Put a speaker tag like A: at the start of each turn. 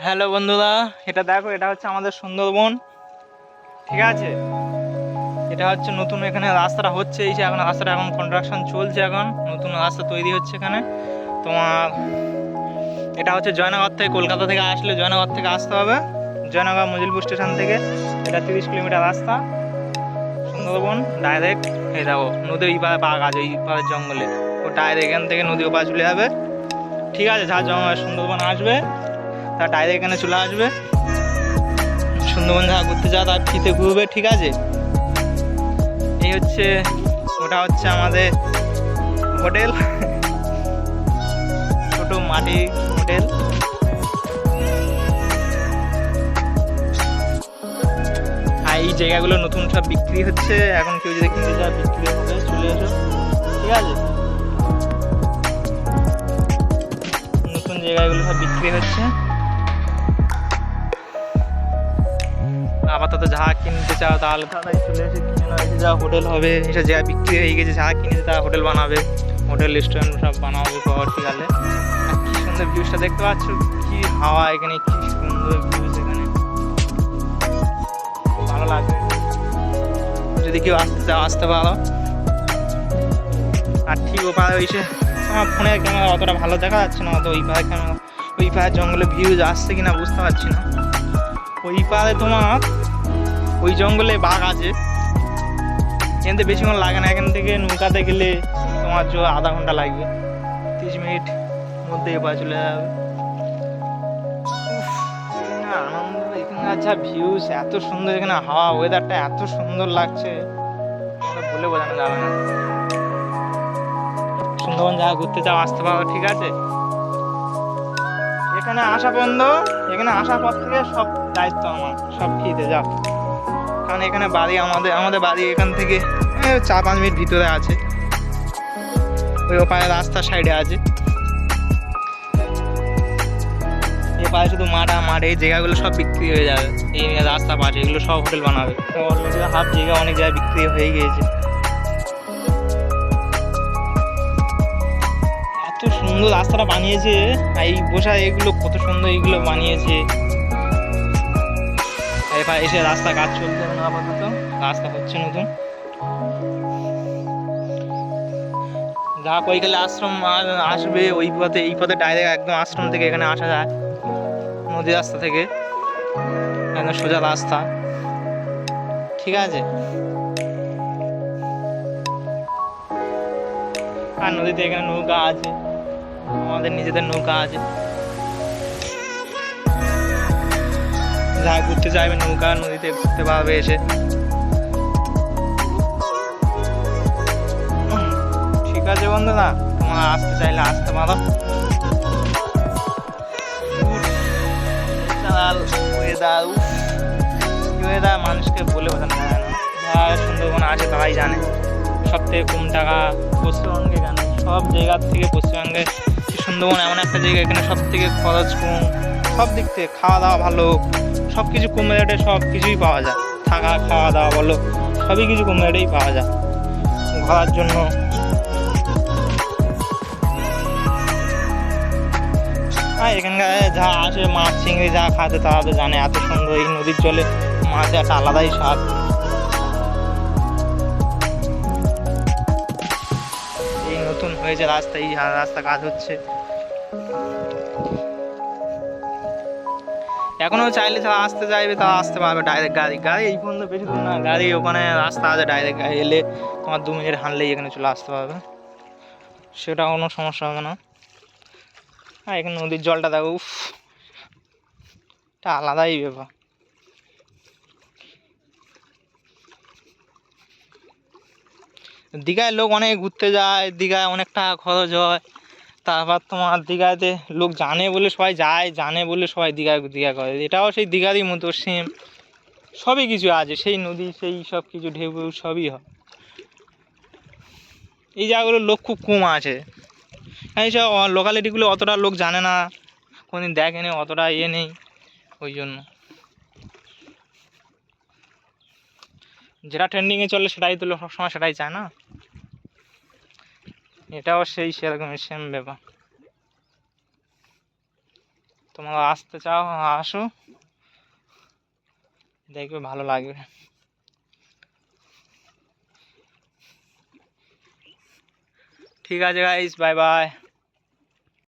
A: Hello বন্ধুরা, এটা দেখো, এটা হচ্ছে আমাদের সুন্দরবন। ঠিক আছে, এটা হচ্ছে নতুন, এখানে রাস্তাটা হচ্ছে, এই যে এখন রাস্তাটা এখন কনস্ট্রাকশন চলছে, এখন নতুন রাস্তা তৈরি হচ্ছে এখানে। তোমার এটা হচ্ছে জয়নগর থেকে, কলকাতা থেকে আসলে জয়নগর থেকে আসতে হবে, জয়নগর মজিলপুর স্টেশন থেকে। এটা 30 কিলোমিটার রাস্তা। সুন্দরবন ডাইরেক্ট, এই দেখো নদীর এই পারে বাঘ আছে, ওই পারে জঙ্গলে, ও ডাইরেক্ট এখান থেকে নদী ওপারে চলে যাবে। ঠিক আছে, যা সুন্দরবন আসবে তার ডাইরেক্ট এখানে চলে আসবে। সুন্দরবন যারা ঘুরতে যাওয়া তার ফ্রিতে ঘুরবে। ঠিক আছে, এই হচ্ছে, ওটা হচ্ছে আমাদের হোটেল, ছোট মাটি হোটেল। আর এই জায়গাগুলো নতুন সব বিক্রি হচ্ছে, এখন কেউ যদি কিনতে যায় বিক্রি হবে, চলে এসো। ঠিক আছে, নতুন জায়গাগুলো সব বিক্রি হচ্ছে। আপাতত যাহা কিনতে চাও তাহলে তাড়াতাড়ি চলে এসে কিনে নাও। এই যা হোটেল হবে, এটা যা বিক্রি হয়ে গেছে, যাহা কিনেছে তারা হোটেল বানাবে, হোটেল রেস্টুরেন্ট সব বানাবে পরবর্তীকালে। আর কি সুন্দর ভিউজটা দেখতে পাচ্ছ, কি হাওয়া এখানে, কি সুন্দর ভিউজ এখানে, ভালো লাগবে। যদি কেউ আসতে চাও আসতে পারো। আর ঠিক ওপারে ওইসে আমার ফোনের ক্যামেরা অতটা ভালো দেখা যাচ্ছে না, অত ওই পারে ক্যামেরা, ওই পারে জঙ্গলে ভিউজ আসছে কিনা বুঝতে পারছি না। ওই পারে তোমার ওই জঙ্গলে বাঘ আছে, এখান থেকে বেশিক্ষণ লাগে না, এখান থেকে নৌকাতে গেলে তোমার আধা ঘন্টা লাগবে, 30 মিনিট মধ্যে এবার চলে যাবে। আনন্দ, এখানে যা ভিউজ এত সুন্দর, এখানে হাওয়া, ওয়েদারটা এত সুন্দর লাগছে, বলে বোঝানো যাবে না। সুন্দরবন যা ঘুরতে যাও আসতে পারো। ঠিক আছে, এখানে আসা বন্ধ, এখানে আসার পর থেকে সব দায়িত্ব আমার, সব ফ্রিতে যাও। কারণ এখানে বাড়ি, আমাদের বাড়ি এখান থেকে 4-5 মিনিট ভিতরে আছে, ওই ওপারে রাস্তার সাইডে আছে। এপারে শুধু মাঠ, এই জায়গাগুলো সব বিক্রি হয়ে যাবে, এই রাস্তা পাশে এগুলো সব হোটেল বানাবে। অলরেডি হাফ জায়গা অনেক জায়গায় বিক্রি হয়ে গিয়েছে। এত সুন্দর রাস্তাটা বানিয়েছে, এই বসা এগুলো কত সুন্দর এগুলো বানিয়েছে। এবার এসে রাস্তা কাজ চলছে এখন, আপাতত রাস্তা হচ্ছে নতুন। যা ওইখানে আশ্রম আসবে ওই পথে, এই পথে ডাইরেক্ট একদম আশ্রম থেকে এখানে আসা যায়, নদী রাস্তা থেকে একদম সোজা রাস্তা। ঠিক আছে, আর নদীতে এখানে নৌকা আছে, আমাদের নিজেদের নৌকা আছে, যা ঘুরতে চাইবে নৌকা নদীতে ঘুরতে পারবে এসে। ঠিক আছে বন্ধুরা, তোমরা আসতে চাইলে আসতে পারো। ওয়েদার মানুষকে বলে বোঝানো যায় না, যারা সুন্দরবন আছে তারাই জানে। সব থেকে কম টাকা পশ্চিমবঙ্গে, কেন সব জায়গার থেকে পশ্চিমবঙ্গে সুন্দরবন এমন একটা জায়গা, এখানে সব থেকে খরচ কম, সব দিক থেকে খাওয়া দাওয়া ভালো, সব কিছু কম রেটে সব কিছুই পাওয়া যায়। থাকা খাওয়া দাওয়া বলো, সবই কিছু কম রেটেই পাওয়া যায় ঘোরার জন্য। আর এখানকার যা আসে মাছ চিংড়ি যা খাতে তারা তো জানে, এত সুন্দর এই নদীর জলে মাছ একটা আলাদাই স্বাদ। এই নতুন হয়েছে রাস্তা, এই রাস্তা কাজ হচ্ছে এখনো। চাইলে যারা আসতে চাইবে তারা আসতে পারবে, ডাইরেক্ট গাড়ি এই পর্যন্ত বেশি দূর না, গাড়ি ওখানে রাস্তা আছে, ডাইরেক্ট গাড়ি এলে তোমার 2 মিনিট হাঁটলেই এখানে চলে আসতে পারবে, সেটা কোনো সমস্যা হবে না। আর এখানে নদীর জলটা দেখো, উফ, এটা আলাদাই ব্যাপার। দীঘায় লোক অনেক ঘুরতে যায়, দীঘায় অনেক টাকা খরচ হয়, তারপর তোমার দীঘাতে লোক জানে বলে সবাই যায়, জানে বলে সবাই দীঘা করে। এটাও সেই দীঘারই মতো সেম, সবই কিছু আছে, সেই নদী, সেই সব কিছু ঢেউ সবই হয়। এই জায়গাগুলোর লোক খুব কম আছে, এইসব লোকালিটিগুলো অতটা লোক জানে না, কোনদিন দেখেনি, অতটা নেই, ওই জন্য। যেটা ট্রেন্ডিংয়ে চলে সেটাই তো লোক সবসময় সেটাই চায় না, এটাও সেই সেরকম সেম ব্যাপার। তোমরা আসতে চাও আসো, দেখবে ভালো লাগবে। ঠিক আছে গাইস, বাই বাই।